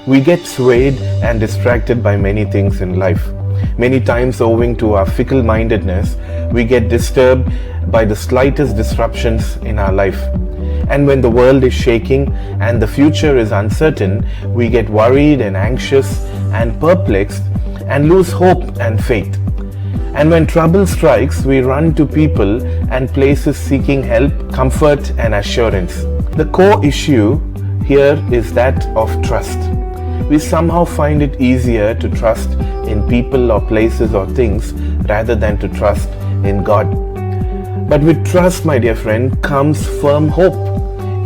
We get swayed and distracted by many things in life. Many times, owing to our fickle-mindedness, we get disturbed by the slightest disruptions in our life. And when the world is shaking and the future is uncertain, we get worried and anxious and perplexed and lose hope and faith. And when trouble strikes, we run to people and places seeking help, comfort, and assurance. The core issue here is that of trust. We somehow find it easier to trust in people or places or things rather than to trust in God. But with trust, my dear friend, comes firm hope,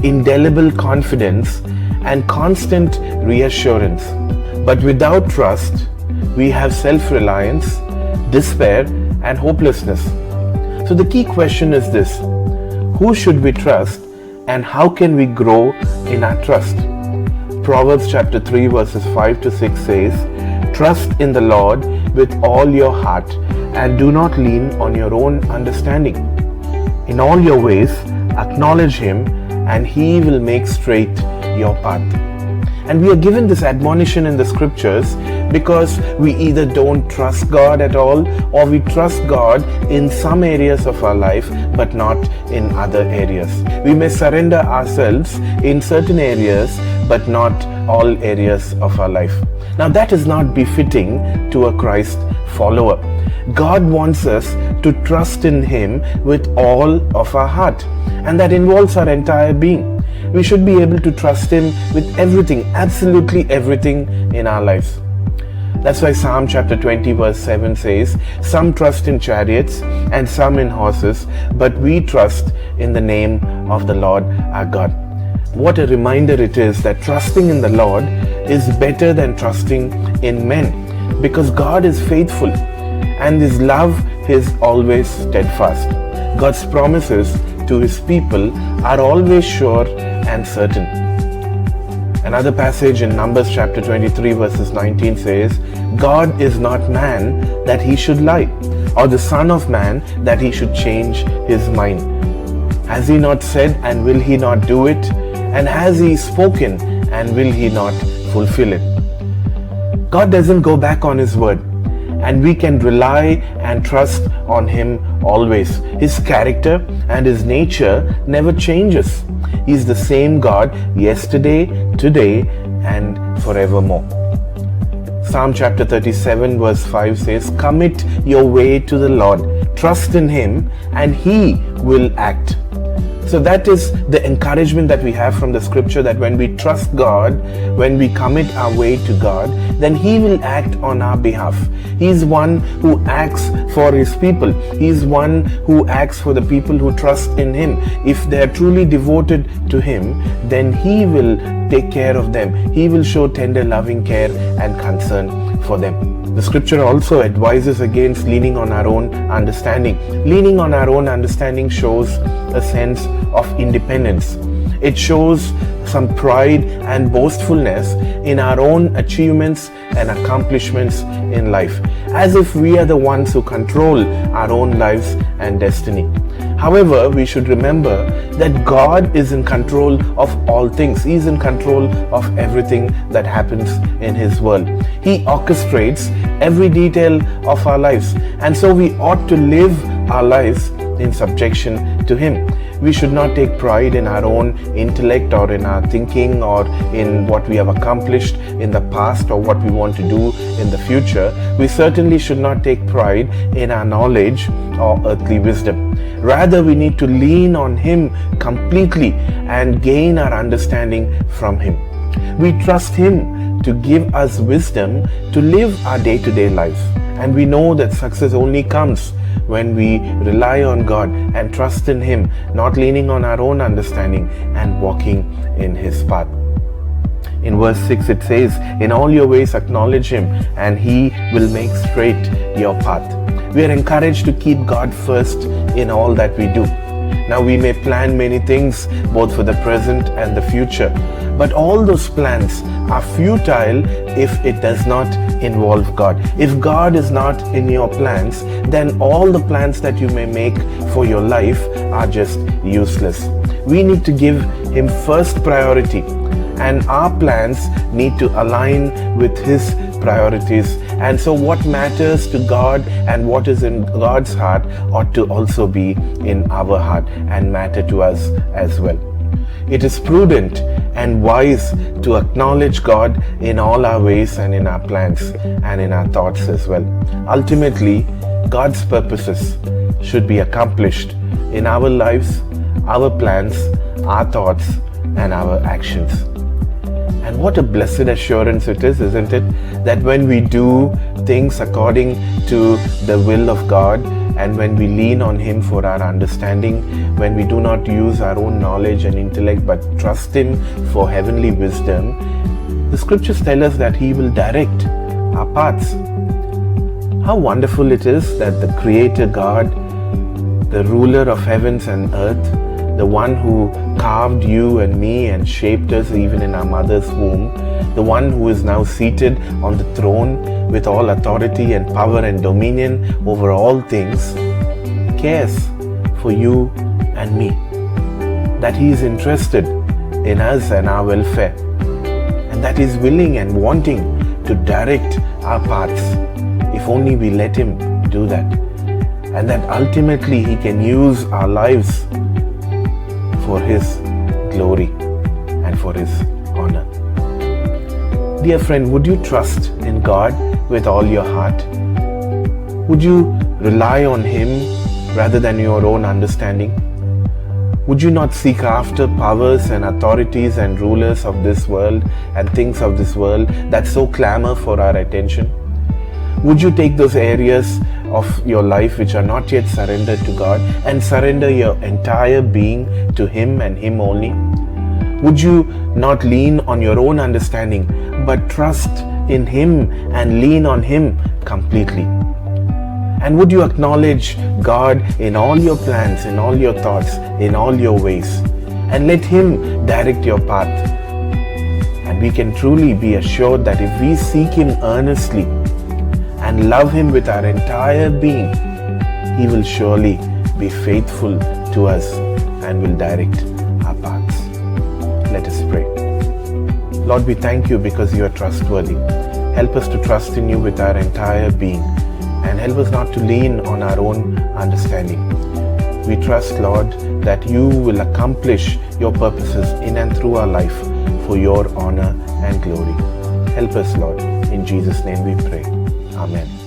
indelible confidence, and constant reassurance. But without trust, we have self-reliance, despair, and hopelessness. So the key question is this: who should we trust, and how can we grow in our trust? Proverbs chapter 3 verses 5 to 6 says, "Trust in the Lord with all your heart, and do not lean on your own understanding. In all your ways acknowledge Him, and He will make straight your path." And we are given this admonition in the scriptures because we either don't trust God at all, or we trust God in some areas of our life but not in other areas. We may surrender ourselves in certain areas but not all areas of our life. Now that is not befitting to a Christ follower. God wants us to trust in Him with all of our heart, and that involves our entire being. We should be able to trust Him with everything, absolutely everything in our lives. That's why Psalm chapter 20 verse 7 says, "Some trust in chariots and some in horses, but we trust in the name of the Lord our God." What a reminder it is that trusting in the Lord is better than trusting in men, because God is faithful and His love is always steadfast. God's promises to His people are always sure and certain. Another passage in Numbers chapter 23 verses 19 says, "God is not man that He should lie, or the Son of Man that He should change His mind. Has He not said, and will He not do it? And has He spoken, and will He not fulfill it?" God doesn't go back on His word, and we can rely and trust on Him always. His character and His nature never changes. He is the same God yesterday, today, and forevermore. Psalm chapter 37 verse 5 says, "Commit your way to the Lord, trust in Him, and He will act." So that is the encouragement that we have from the scripture, that when we trust God, when we commit our way to God, then He will act on our behalf. He is one who acts for His people. He is one who acts for the people who trust in Him. If they are truly devoted to Him, then He will take care of them. He will show tender, loving care and concern for them. The scripture also advises against leaning on our own understanding. Leaning on our own understanding shows a sense of independence. It shows some pride and boastfulness in our own achievements and accomplishments in life, as if we are the ones who control our own lives and destiny. However, we should remember that God is in control of all things. He is in control of everything that happens in His world. He orchestrates every detail of our lives, and so we ought to live our lives in subjection to Him. We should not take pride in our own intellect or in our thinking or in what we have accomplished in the past or what we want to do in the future. We certainly should not take pride in our knowledge or earthly wisdom. Rather, we need to lean on Him completely and gain our understanding from Him. We trust Him to give us wisdom to live our day-to-day lives. And we know that success only comes when we rely on God and trust in Him, not leaning on our own understanding and walking in His path. In verse 6 it says, "In all your ways acknowledge Him, and He will make straight your path." We are encouraged to keep God first in all that we do. Now we may plan many things both for the present and the future, but all those plans are futile if it does not involve God. If God is not in your plans, then all the plans that you may make for your life are just useless. We need to give Him first priority and our plans need to align with His priorities. And so what matters to God and what is in God's heart ought to also be in our heart and matter to us as well. It is prudent and wise to acknowledge God in all our ways and in our plans and in our thoughts as well. Ultimately, God's purposes should be accomplished in our lives, our plans, our thoughts, and our actions. And what a blessed assurance it is, isn't it? That when we do things according to the will of God, and when we lean on Him for our understanding, when we do not use our own knowledge and intellect but trust Him for heavenly wisdom, the scriptures tell us that He will direct our paths. How wonderful it is that the Creator God, the ruler of heavens and earth, the one who carved you and me and shaped us even in our mother's womb, the one who is now seated on the throne with all authority and power and dominion over all things, cares for you and me. That He is interested in us and our welfare, and that He is willing and wanting to direct our paths if only we let Him do that. And that ultimately He can use our lives for His glory and for His honor. Dear friend, would you trust in God with all your heart? Would you rely on Him rather than your own understanding? Would you not seek after powers and authorities and rulers of this world and things of this world that so clamor for our attention? Would you take those areas of your life which are not yet surrendered to God and surrender your entire being to Him and Him only? Would you not lean on your own understanding but trust in Him and lean on Him completely? And would you acknowledge God in all your plans, in all your thoughts, in all your ways, and let Him direct your path? And we can truly be assured that if we seek Him earnestly and love Him with our entire being, He will surely be faithful to us and will direct our paths. Let us pray. Lord, we thank You because You are trustworthy. Help us to trust in You with our entire being, and help us not to lean on our own understanding. We trust, Lord, that You will accomplish Your purposes in and through our life for Your honor and glory. Help us, Lord. In Jesus' name we pray. Amen.